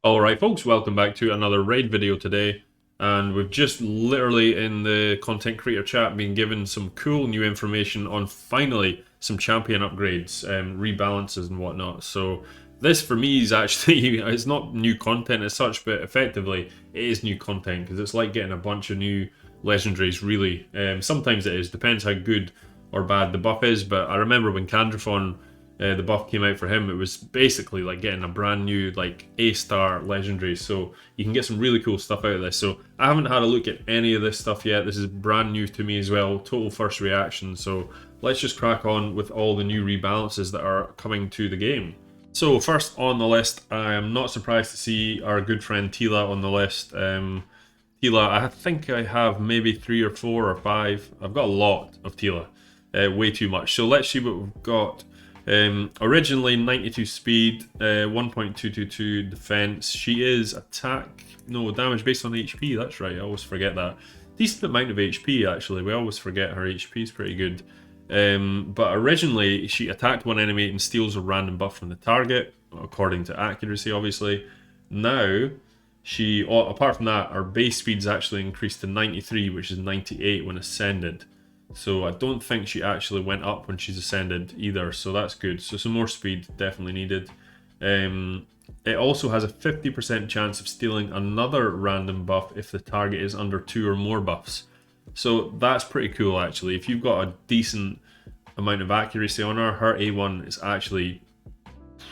Alright folks, welcome back to another raid video today, and we've just literally in the content creator chat been given some cool new information on finally some champion upgrades, rebalances and whatnot. So this for me is actually, it's not new content as such, but effectively it is new content because it's like getting a bunch of new legendaries really. Sometimes it is, depends how good or bad the buff is, but I remember when Candrathon the buff came out for him, it was basically like getting a brand new like A-star legendary, so you can get some really cool stuff out of this. So I haven't had a look at any of this stuff yet. This is brand new to me as well, total first reaction. So let's just crack on with all the new rebalances that are coming to the game. So first on the list, I am not surprised to see our good friend Tila on the list. Tila, I think I have maybe 3 or 4 or 5. I've got a lot of Tila, way too much. So let's see what we've got. Originally 92 speed, 1.222 defense. She is damage based on HP, that's right, I always forget that. Decent amount of HP actually, we always forget her HP is pretty good. But originally she attacked one enemy and steals a random buff from the target, according to accuracy obviously. Now, apart from that, her base speed's actually increased to 93, which is 98 when ascended. So I don't think she actually went up when she's ascended either, so that's good. So some more speed definitely needed. It also has a 50% chance of stealing another random buff if the target is under 2 or more buffs. So that's pretty cool actually. If you've got a decent amount of accuracy on her, her A1 is actually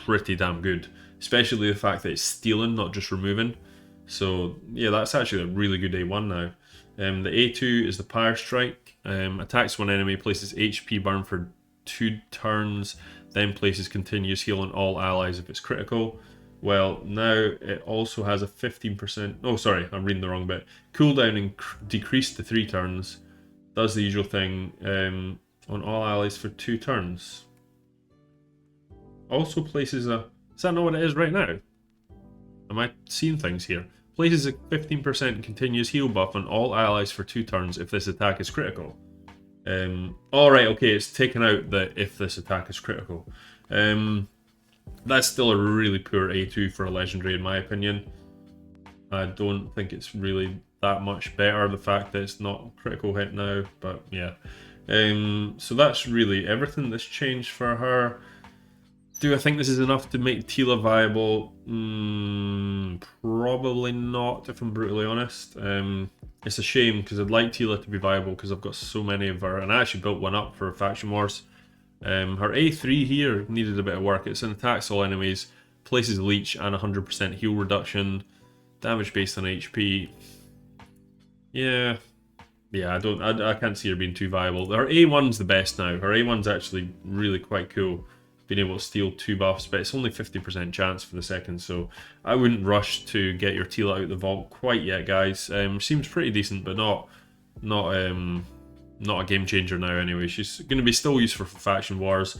pretty damn good. Especially the fact that it's stealing, not just removing. So yeah, that's actually a really good A1 now. The A2 is the Pyre Strike. Attacks one enemy, places HP burn for 2 turns, then places continuous heal on all allies if it's critical. Well, now it also has a 15%... Oh, sorry, I'm reading the wrong bit. Cooldown decreased to 3 turns. Does the usual thing on all allies for 2 turns. Also places a... Is that not what it is right now? Am I seeing things here? Places a 15% continuous heal buff on all allies for 2 turns if this attack is critical. Alright, okay, it's taken out the if this attack is critical. That's still a really poor A2 for a legendary in my opinion. I don't think it's really that much better, the fact that it's not critical hit now, but yeah. So that's really everything that's changed for her. Do I think this is enough to make Tila viable? Probably not, if I'm brutally honest. It's a shame because I'd like Tila to be viable because I've got so many of her, and I actually built one up for Faction Wars. Her A3 here needed a bit of work. It's an attacks all enemies, places leech, and 100% heal reduction, damage based on HP. Yeah, I can't see her being too viable. Her A1's the best now. Her A1's actually really quite cool, being able to steal 2 buffs, but it's only 50% chance for the second, so I wouldn't rush to get your Tila out the vault quite yet, guys. Seems pretty decent, but not a game changer now anyway. She's going to be still useful for Faction Wars.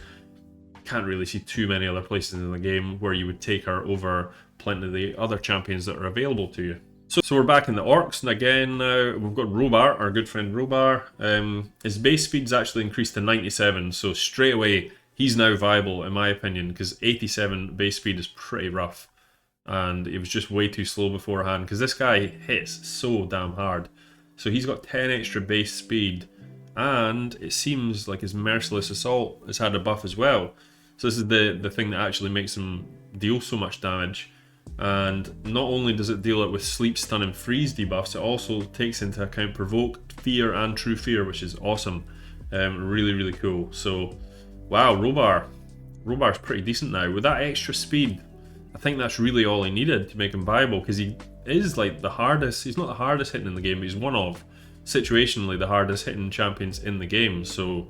Can't really see too many other places in the game where you would take her over plenty of the other champions that are available to you. So we're back in the Orcs, and again now we've got Robar, our good friend Robar. His base speed's actually increased to 97, so straight away he's now viable in my opinion, because 87 base speed is pretty rough. And it was just way too slow beforehand, because this guy hits so damn hard. So he's got 10 extra base speed, and it seems like his Merciless Assault has had a buff as well. So this is the thing that actually makes him deal so much damage. And not only does it deal it with Sleep, Stun and Freeze debuffs, it also takes into account Provoke, Fear and True Fear, which is awesome. Really, really cool. So wow, Robar's pretty decent now. With that extra speed, I think that's really all he needed to make him viable, because he is like the hardest, he's not the hardest hitting in the game, but he's one of, situationally, the hardest hitting champions in the game. So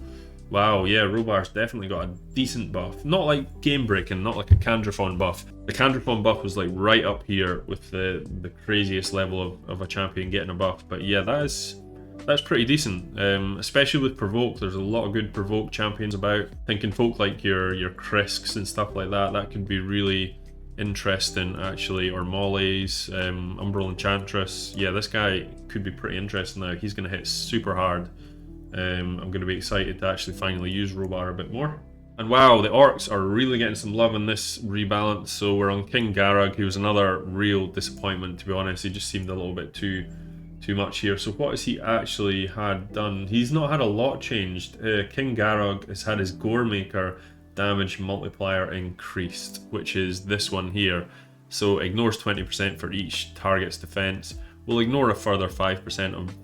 wow, yeah, Robar's definitely got a decent buff. Not like game breaking, not like a Candrathon buff. The Candrathon buff was like right up here with the craziest level of a champion getting a buff, but yeah, that's pretty decent, especially with Provoke. There's a lot of good Provoke champions about. Thinking folk like your Krisks and stuff like that, that could be really interesting actually, or Molly's, Umbral Enchantress. Yeah, this guy could be pretty interesting now. He's going to hit super hard. I'm going to be excited to actually finally use Robar a bit more. And wow, the orcs are really getting some love in this rebalance. So we're on King Garag, who was another real disappointment, to be honest. He just seemed a little bit too much here. So what has he actually had done? He's not had a lot changed. King Garag has had his Gore Maker damage multiplier increased, which is this one here. So ignores 20% for each target's defense. We'll ignore a further 5% of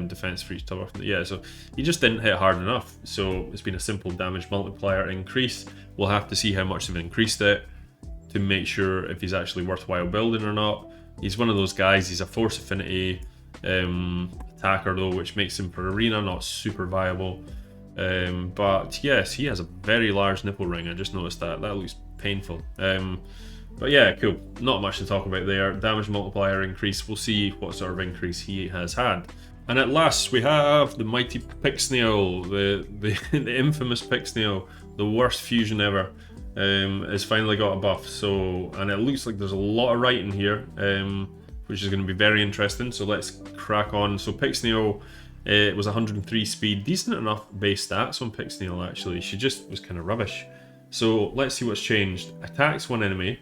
defense for each target. Yeah, so he just didn't hit hard enough. So it's been a simple damage multiplier increase. We'll have to see how much they've increased it to make sure if he's actually worthwhile building or not. He's one of those guys, he's a force affinity attacker though, which makes him for arena not super viable. But yes, he has a very large nipple ring. I just noticed that. That looks painful. But yeah, cool. Not much to talk about there. Damage multiplier increase. We'll see what sort of increase he has had. And at last, we have the mighty Pixnail, the infamous Pixnail, the worst fusion ever, has finally got a buff. So, and it looks like there's a lot of writing here, which is going to be very interesting. So let's crack on. So Pixnail, it was 103 speed, decent enough base stats on Pixnail actually. She just was kind of rubbish. So let's see what's changed. Attacks one enemy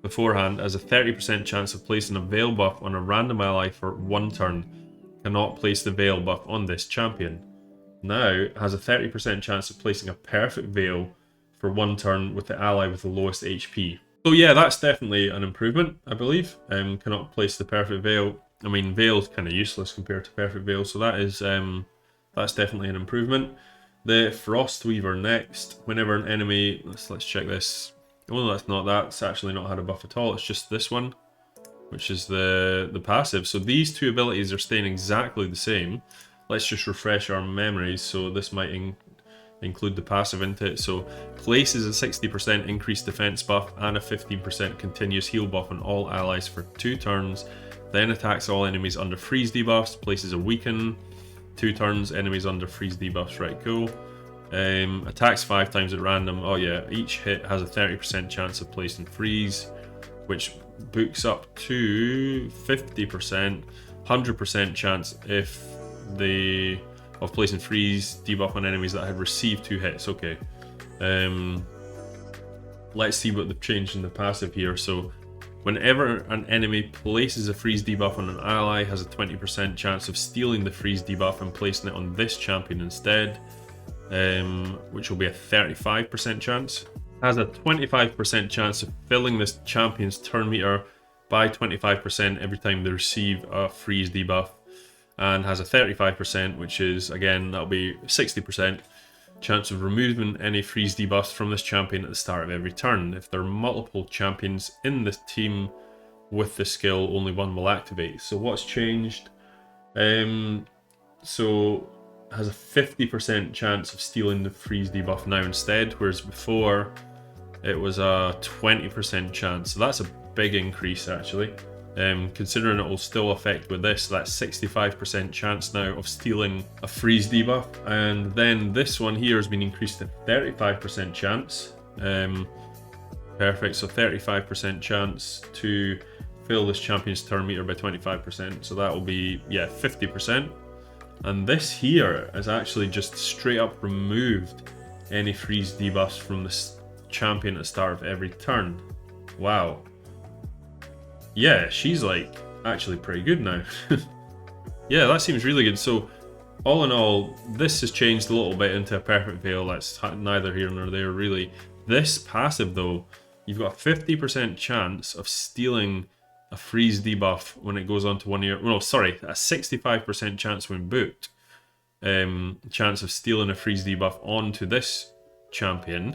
beforehand has a 30% chance of placing a Veil buff on a random ally for 1 turn. Cannot place the Veil buff on this champion. Now has a 30% chance of placing a Perfect Veil for 1 turn with the ally with the lowest HP. So yeah, that's definitely an improvement, I believe. Cannot place the Perfect Veil. I mean, Veil's kind of useless compared to Perfect Veil, so that is that's definitely an improvement. The Frost Weaver next. Whenever an enemy, let's check this. Oh, that's not that. It's actually not had a buff at all. It's just this one, which is the passive. So these two abilities are staying exactly the same. Let's just refresh our memories. So this might include the passive into it. So places a 60% increased defense buff and a 15% continuous heal buff on all allies for 2 turns. Then attacks all enemies under freeze debuffs. Places a weaken 2 turns. Enemies under freeze debuffs. Right, cool. Attacks 5 times at random. Oh yeah, each hit has a 30% chance of placing freeze, which books up to 50%, 100% chance if of placing freeze debuff on enemies that had received 2 hits. Okay. Let's see what they've changed in the passive here. So whenever an enemy places a freeze debuff on an ally, has a 20% chance of stealing the freeze debuff and placing it on this champion instead. Which will be a 35% chance. Has a 25% chance of filling this champion's turn meter by 25% every time they receive a freeze debuff, and has a 35%, which is, again, that'll be 60% chance of removing any freeze debuffs from this champion at the start of every turn. If there are multiple champions in this team with the skill, only one will activate. So what's changed? So has a 50% chance of stealing the freeze debuff now instead, whereas before it was a 20% chance. So that's a big increase actually. Considering it will still affect with this, that's 65% chance now of stealing a freeze debuff. And then this one here has been increased to 35% chance. Perfect, so 35% chance to fill this champion's turn meter by 25%. So that will be, yeah, 50%. And this here has actually just straight up removed any freeze debuffs from this champion at the start of every turn. Wow. Yeah, she's like actually pretty good now. Yeah, that seems really good. So all in all, this has changed a little bit into a Perfect Veil. That's neither here nor there really. This passive though, you've got a 50% chance of stealing a freeze debuff when it goes on to one of your, well, sorry, a 65% chance when booked, chance of stealing a freeze debuff onto this champion,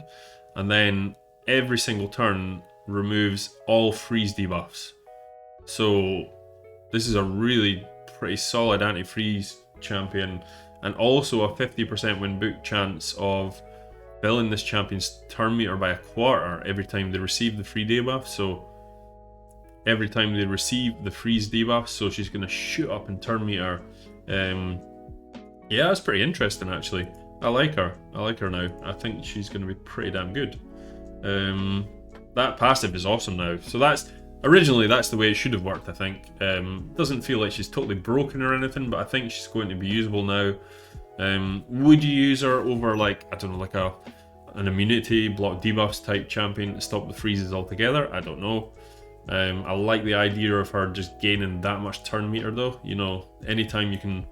and then every single turn removes all freeze debuffs. So this is a really pretty solid anti-freeze champion, and also a 50% when booked chance of filling this champion's turn meter by a quarter every time they receive the free debuff. So every time they receive the freeze debuff, so she's going to shoot up in turn meter. Yeah, that's pretty interesting actually. I like her now. I think she's going to be pretty damn good. That passive is awesome now. So that's originally that's the way it should have worked, I think. Doesn't feel like she's totally broken or anything, but I think she's going to be usable now. Would you use her over, like, I don't know, like an immunity, block debuffs type champion to stop the freezes altogether. I don't know. I like the idea of her just gaining that much turn meter though. You know, anytime you can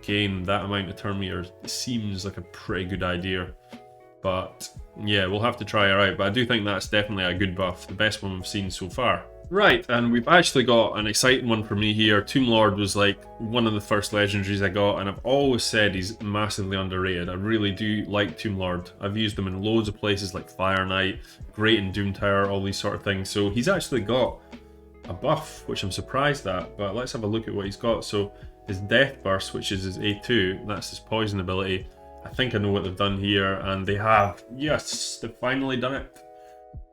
gain that amount of turn meter, it seems like a pretty good idea. But yeah, we'll have to try her out. But I do think that's definitely a good buff, the best one we've seen so far. Right, and we've actually got an exciting one for me here. Tomblord was like one of the first legendaries I got, and I've always said he's massively underrated. I really do like Tomblord. I've used him in loads of places like Fire Knight, great in Doom Tower, all these sort of things. So he's actually got a buff, which I'm surprised at, but let's have a look at what he's got. So his Death Burst, which is his A2, that's his poison ability. I think I know what they've done here, and they have. Yes, they've finally done it.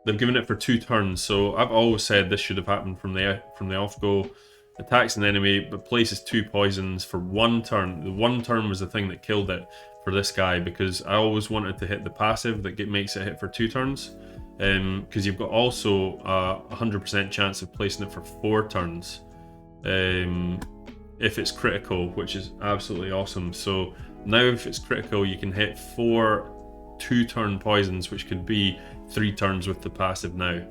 They've given it for 2 turns, so I've always said this should have happened from the off-go. Attacks an enemy, but places 2 poisons for 1 turn. The 1 turn was the thing that killed it for this guy, because I always wanted to hit the passive that makes it hit for 2 turns. Because you've got also a 100% chance of placing it for 4 turns. If it's critical, which is absolutely awesome. So now if it's critical, you can hit 4 2-turn poisons, which could be 3 turns with the passive now.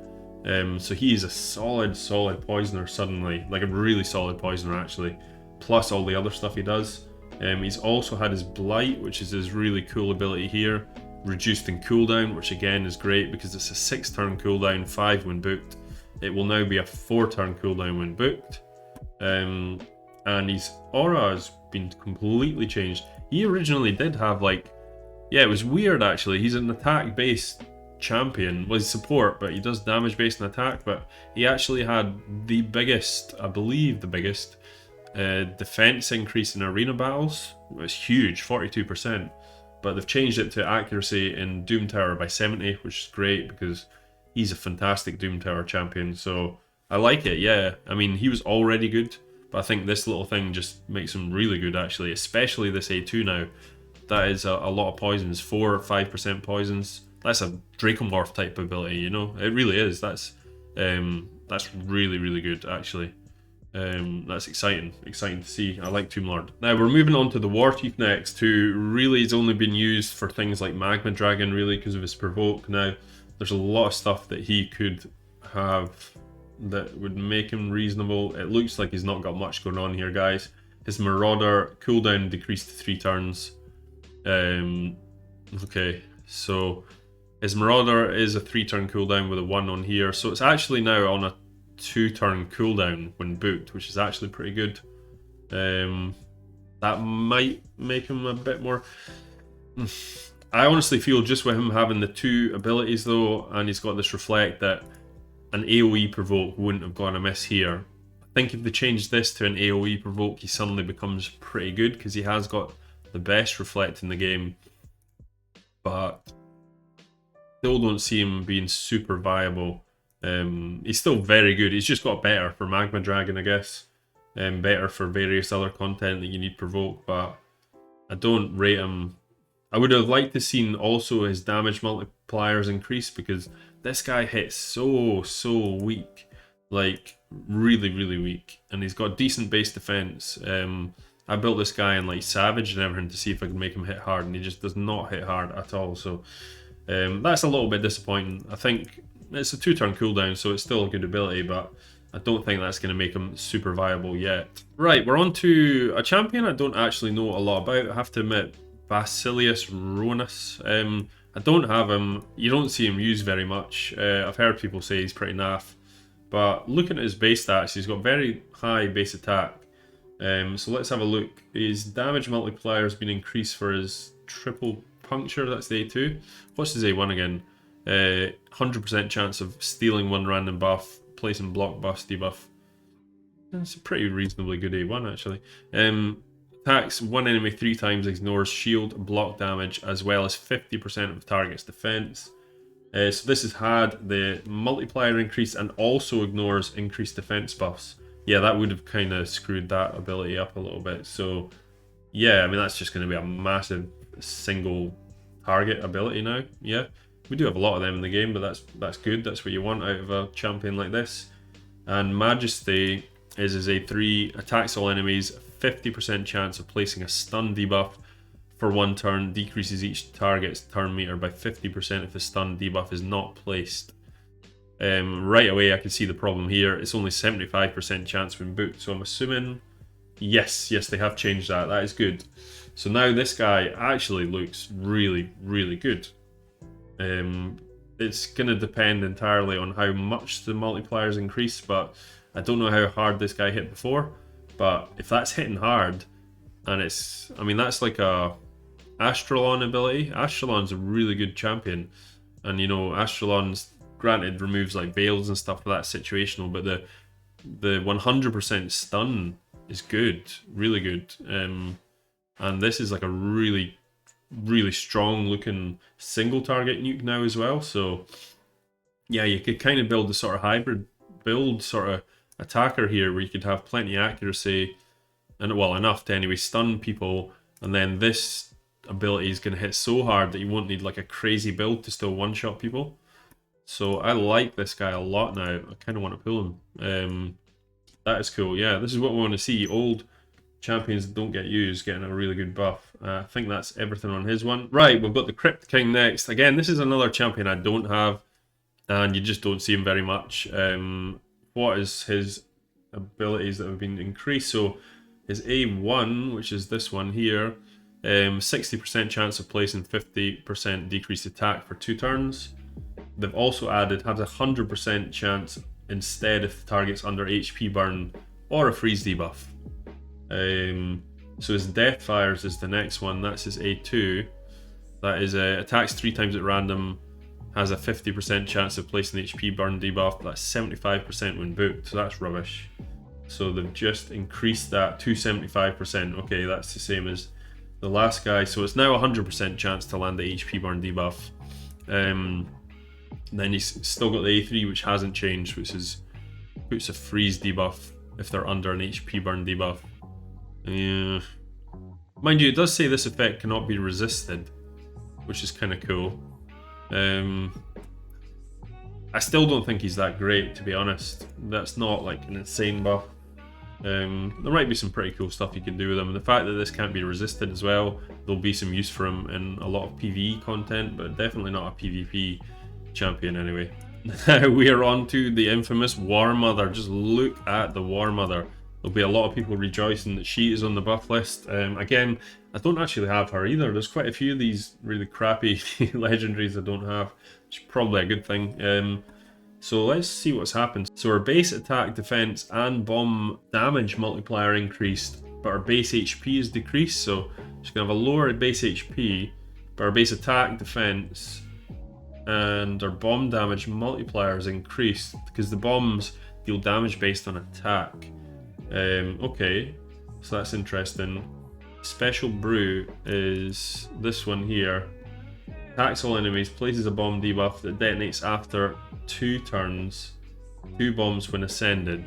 So he is a solid poisoner suddenly, like a really solid poisoner actually, plus all the other stuff he does. He's also had his Blight, which is his really cool ability here, reduced in cooldown, which again is great because it's a 6-turn cooldown, 5 when booked. It will now be a 4-turn cooldown when booked. And his aura has been completely changed. He originally did have like, yeah, it was weird actually. He's an attack based champion. Well, he's support, but he does damage based on attack. But he actually had the biggest, I believe the biggest, defense increase in arena battles. It was huge, 42%. But they've changed it to accuracy in Doom Tower by 70, which is great because he's a fantastic Doom Tower champion. So I like it, yeah. I mean, he was already good, but I think this little thing just makes him really good actually, especially this A2 now. That is a lot of poisons, 4 or 5% poisons. That's a Dracomorph type ability, you know? It really is. That's really good actually. That's exciting to see. I like Tomblord. Now we're moving on to the Warteeth next, who really has only been used for things like Magma Dragon really because of his provoke. Now there's a lot of stuff that he could have that would make him reasonable. It looks like he's not got much going on here, guys. His Marauder cooldown decreased to 3 turns. Okay, so his Marauder is a 3-turn cooldown with a 1 on here, so it's actually now on a 2-turn cooldown when booked, which is actually pretty good. That might make him a bit more. I honestly feel just with him having the 2 abilities though, and he's got this reflect, that an AoE provoke wouldn't have gone amiss here. I think if they change this to an AoE provoke, he suddenly becomes pretty good because he has got the best reflect in the game, but still don't see him being super viable. He's still very good. He's just got better for Magma Dragon, I guess, and better for various other content that you need provoke, but I don't rate him. I would have liked to seen also his damage multipliers increase because this guy hits so weak, like really weak, and he's got decent base defense. I built this guy in like Savage and everything to see if I could make him hit hard, and he just does not hit hard at all. So that's a little bit disappointing. I think it's a 2-turn cooldown, so it's still a good ability, but I don't think that's going to make him super viable yet. Right, we're on to a champion I don't actually know a lot about, I have to admit. Vasilius Ronus. I don't have him. You don't see him used very much. I've heard people say he's pretty naff, but looking at his base stats, he's got very high base attack. So let's have a look. His damage multiplier has been increased for his triple puncture. That's the A2. What's his A1 again? 100% chance of stealing 1 random buff, placing block buff, debuff. That's a pretty reasonably good A1 actually. Attacks 1 enemy 3 times, ignores shield, block damage, as well as 50% of the target's defense. So this has had the multiplier increase and also ignores increased defense buffs. Yeah, that would have kind of screwed that ability up a little bit. So yeah, I mean, that's just going to be a massive single target ability now. Yeah, we do have a lot of them in the game, but that's good. That's what you want out of a champion like this. And Majesty is his A3, attacks all enemies, 50% chance of placing a stun debuff for 1 turn, decreases each target's turn meter by 50% if the stun debuff is not placed. Right away I can see the problem here. It's only 75% chance when booked, so I'm assuming yes, they have changed that. That is good. So now this guy actually looks really, really good. It's going to depend entirely on how much the multipliers increase, but I don't know how hard this guy hit before. But if that's hitting hard, and it's, I mean, that's like a Astralon ability. Astralon's a really good champion, and you know, Astralon's granted removes like veils and stuff for that situational, but the 100% stun is good, really good. And this is like a really, really strong looking single target nuke now as well. So yeah, you could kind of build a sort of hybrid build sort of attacker here where you could have plenty of accuracy and, well, enough to anyway stun people, and then this ability is going to hit so hard that you won't need like a crazy build to still one-shot people. So I like this guy a lot now. I kind of want to pull him. That is cool. Yeah, this is what we want to see. Old champions that don't get used getting a really good buff. I think that's everything on his one. Right, we've got the Crypt King next. Again, this is another champion I don't have, and you just don't see him very much. What is his abilities that have been increased? So his A1, which is this one here, 60% chance of placing 50% decreased attack for 2 turns. They've also added, has a 100% chance instead if the target's under HP burn or a freeze debuff. So his Death Fires is the next one. That's his A2. That is attacks 3 times at random, has a 50% chance of placing the HP burn debuff. That's 75% when booked, so that's rubbish. So they've just increased that to 75%. Okay, that's the same as the last guy. So it's now 100% chance to land the HP burn debuff. Then you've still got the A3, which hasn't changed, which is puts a freeze debuff if they're under an HP burn debuff. Mind you, it does say this effect cannot be resisted, which is kind of cool. I still don't think he's that great, to be honest. That's not like an insane buff. There might be some pretty cool stuff you can do with him. And the fact that this can't be resisted as well, there'll be some use for him in a lot of PvE content, but definitely not a PvP champion anyway. Now we are on to the infamous Warmother. Just look at the Warmother. There'll be a lot of people rejoicing that she is on the buff list. Again, I don't actually have her either. There's quite a few of these really crappy legendaries I don't have, which is probably a good thing. So let's see what's happened. So our base attack, defense, and bomb damage multiplier increased, but our base HP is decreased. So she's gonna have a lower base HP, but our base attack, defense, and our bomb damage multiplier is increased because the bombs deal damage based on attack. Okay, so that's interesting. Special brew is this one here. Attacks all enemies, places a bomb debuff that detonates after 2 turns, 2 bombs when ascended.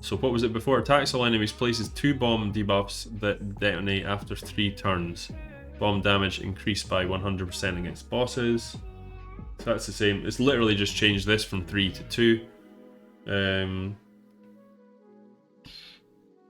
So what was it before? Attacks all enemies, places 2 bomb debuffs that detonate after 3 turns. Bomb damage increased by 100% against bosses. So that's the same. It's literally just changed this from 3 to 2.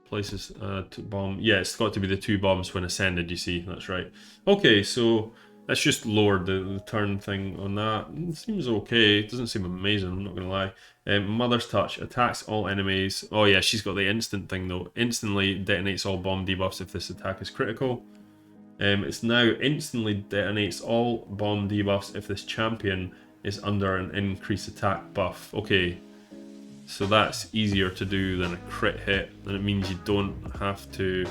Places to bomb. Yeah, it's got to be the 2 bombs when ascended, you see. That's right. Okay, so let's just lower the turn thing on that. It seems okay. It doesn't seem amazing, I'm not going to lie. Mother's Touch. Attacks all enemies. Oh yeah, she's got the instant thing though. Instantly detonates all bomb debuffs if this attack is critical. It's now instantly detonates all bomb debuffs if this champion is under an increased attack buff. Okay, so that's easier to do than a crit hit, and it means you don't have to...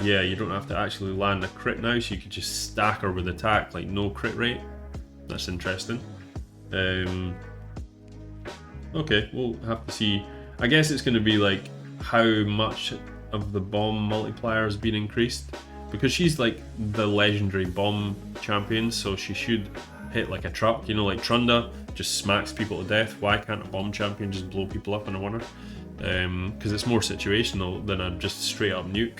Yeah, you don't have to actually land a crit now, so you could just stack her with attack, like no crit rate. That's interesting. Okay, we'll have to see. I guess it's going to be like how much of the bomb multiplier has been increased. Because she's like the legendary bomb champion, so she should hit like a truck, you know, like Trunda just smacks people to death. Why can't a bomb champion just blow people up in a wonder? Because it's more situational than a just straight up nuke.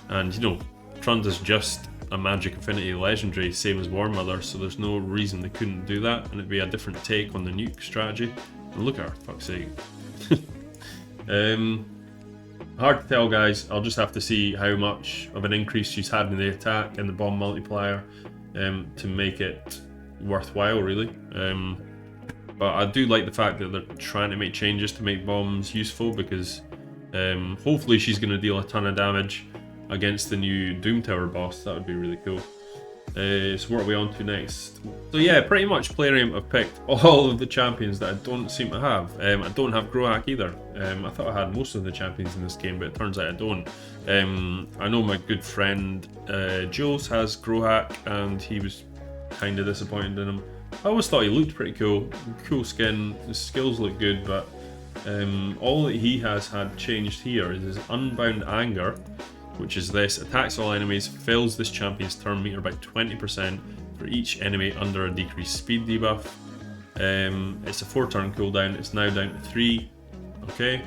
And you know, Trunda's just a magic affinity legendary, same as Warmother, so there's no reason they couldn't do that, and it'd be a different take on the nuke strategy. And look at her, fuck's sake. Hard to tell, guys. I'll just have to see how much of an increase she's had in the attack and the bomb multiplier to make it worthwhile, really. But I do like the fact that they're trying to make changes to make bombs useful, because hopefully she's going to deal a ton of damage against the new Doom Tower boss. That would be really cool. So what are we on to next? So yeah, pretty much Plarium have picked all of the champions that I don't seem to have. I don't have Groac either. I thought I had most of the champions in this game, but it turns out I don't. I know my good friend Jules has Groac, and he was kind of disappointed in him. I always thought he looked pretty cool. Cool skin, his skills look good, but all that he has had changed here is his Unbound Anger, which is this: attacks all enemies, fills this champion's turn meter by 20% for each enemy under a decreased speed debuff. It's a 4-turn cooldown, it's now down to 3. Okay.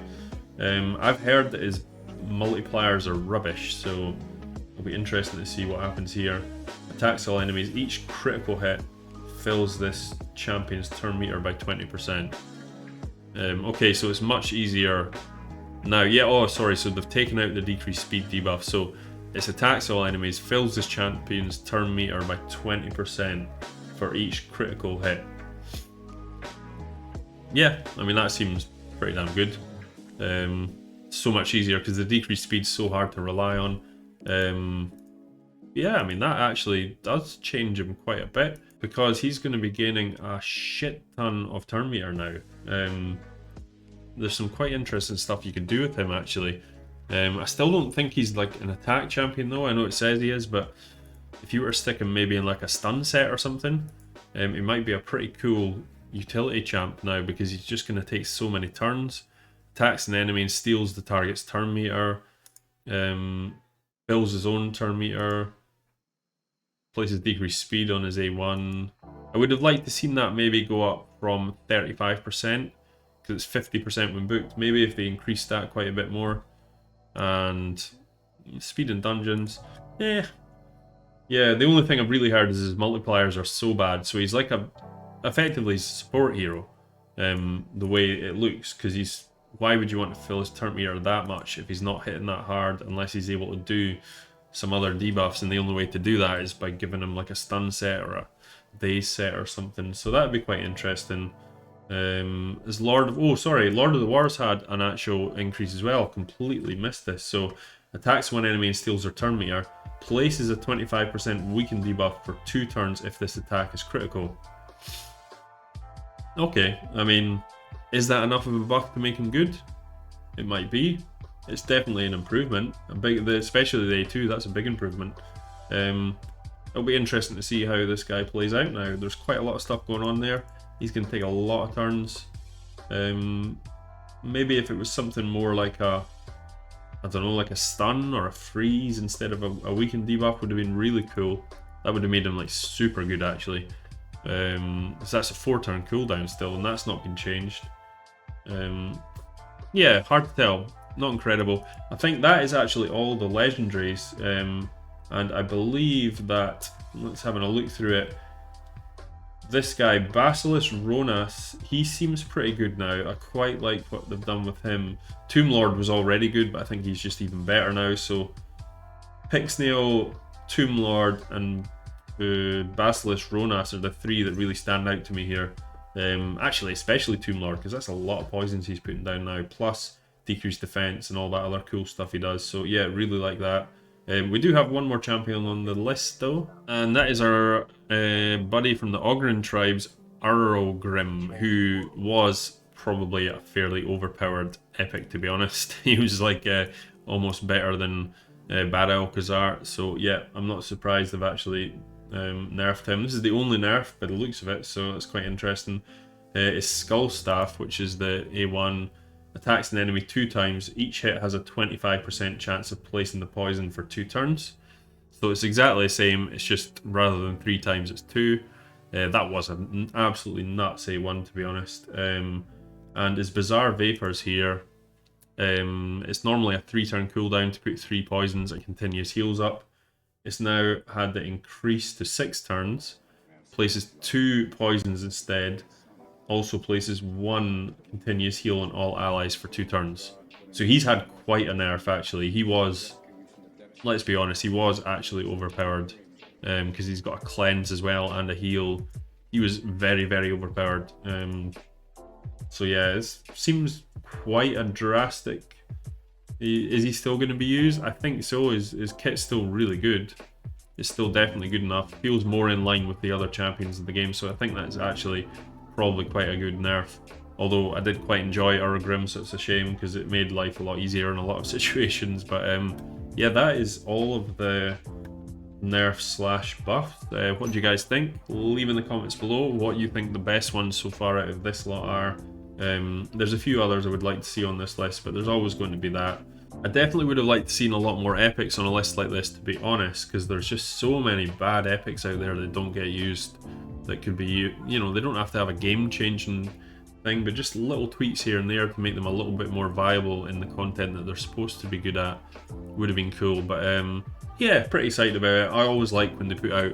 I've heard that his multipliers are rubbish, so it'll be interesting to see what happens here. Attacks all enemies, each critical hit fills this champion's turn meter by 20%. Okay, so it's much easier now. Yeah, oh sorry, so they've taken out the decreased speed debuff, so its attacks all enemies, fills this champion's turn meter by 20% for each critical hit. Yeah, I mean that seems pretty damn good. So much easier because the decreased speed's so hard to rely on. Yeah, I mean that actually does change him quite a bit, because he's going to be gaining a shit ton of turn meter now. There's some quite interesting stuff you can do with him actually. I still don't think he's like an attack champion though. I know it says he is, but if you were to stick him maybe in like a stun set or something, it might be a pretty cool utility champ now, because he's just going to take so many turns. Attacks an enemy and steals the target's turn meter. Builds his own turn meter. Places decreased speed on his A1. I would have liked to seen that maybe go up from 35%, because it's 50% when booked. Maybe if they increased that quite a bit more. And speed in dungeons, yeah, the only thing I've really heard is his multipliers are so bad, so he's like effectively a support hero, the way it looks, because why would you want to fill his turn meter that much if he's not hitting that hard, unless he's able to do some other debuffs, and the only way to do that is by giving him like a stun set or a daze set or something. So that'd be quite interesting. Is Lord of the Wars had an actual increase as well. Completely missed this. So attacks one enemy and steals their turn meter, places a 25% weaken debuff for 2 turns if this attack is critical. Okay, I mean, is that enough of a buff to make him good? It might be. It's definitely an improvement. Especially the A2, that's a big improvement. It'll be interesting to see how this guy plays out now. There's quite a lot of stuff going on there. He's going to take a lot of turns. Maybe if it was something more like I don't know, like a stun or a freeze instead of a weakened debuff would have been really cool. That would have made him like super good actually. So that's a 4-turn cooldown still, and that's not been changed. Yeah, hard to tell. Not incredible. I think that is actually all the legendaries. And I believe that, let's have a look through it. This guy, Vasilius Ronas, he seems pretty good now. I quite like what they've done with him. Tomblord was already good, but I think he's just even better now. So, Pixnail, Tomblord, and Vasilius Ronas are the 3 that really stand out to me here. Actually, especially Tomblord, because that's a lot of poisons he's putting down now, plus decreased defense and all that other cool stuff he does. So yeah, really like that. We do have one more champion on the list though, and that is our buddy from the Ogren tribes, Arrogrim, who was probably a fairly overpowered epic, to be honest. He was like almost better than Bad Alcazar, so yeah, I'm not surprised they've actually nerfed him. This is the only nerf by the looks of it, so that's quite interesting. His Skull Staff, which is the A1, attacks an enemy 2 times. Each hit has a 25% chance of placing the poison for 2 turns. So it's exactly the same, it's just rather than 3 times, it's 2. That was an absolutely nuts A1, to be honest. And his Bizarre Vapors here, it's normally a 3-turn cooldown to put 3 poisons and continuous heals up. It's now had the increase to 6 turns, places 2 poisons instead, also places 1 continuous heal on all allies for 2 turns. So he's had quite a nerf actually. He was, let's be honest, he was actually overpowered because he's got a cleanse as well and a heal. He was very, very overpowered. So yeah, it seems quite a drastic. Is he still going to be used? I think so. His kit's still really good. It's still definitely good enough. Feels more in line with the other champions of the game, so I think that's actually probably quite a good nerf. Although I did quite enjoy Grim, so it's a shame because it made life a lot easier in a lot of situations. But yeah, that is all of the nerfs slash buffs. What do you guys think? Leave in the comments below what you think the best ones so far out of this lot are. There's a few others I would like to see on this list, but there's always going to be that. I definitely would have liked to seen a lot more epics on a list like this, to be honest, because there's just so many bad epics out there that don't get used, that could be, you know, they don't have to have a game-changing thing, but just little tweaks here and there to make them a little bit more viable in the content that they're supposed to be good at would have been cool. But yeah, pretty excited about it. I always like when they put out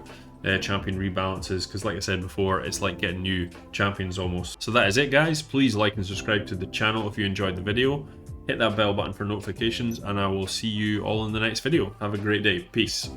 champion rebalances, because like I said before, it's like getting new champions almost. So that is it, guys. Please like and subscribe to the channel if you enjoyed the video. Hit that bell button for notifications, and I will see you all in the next video. Have a great day. Peace.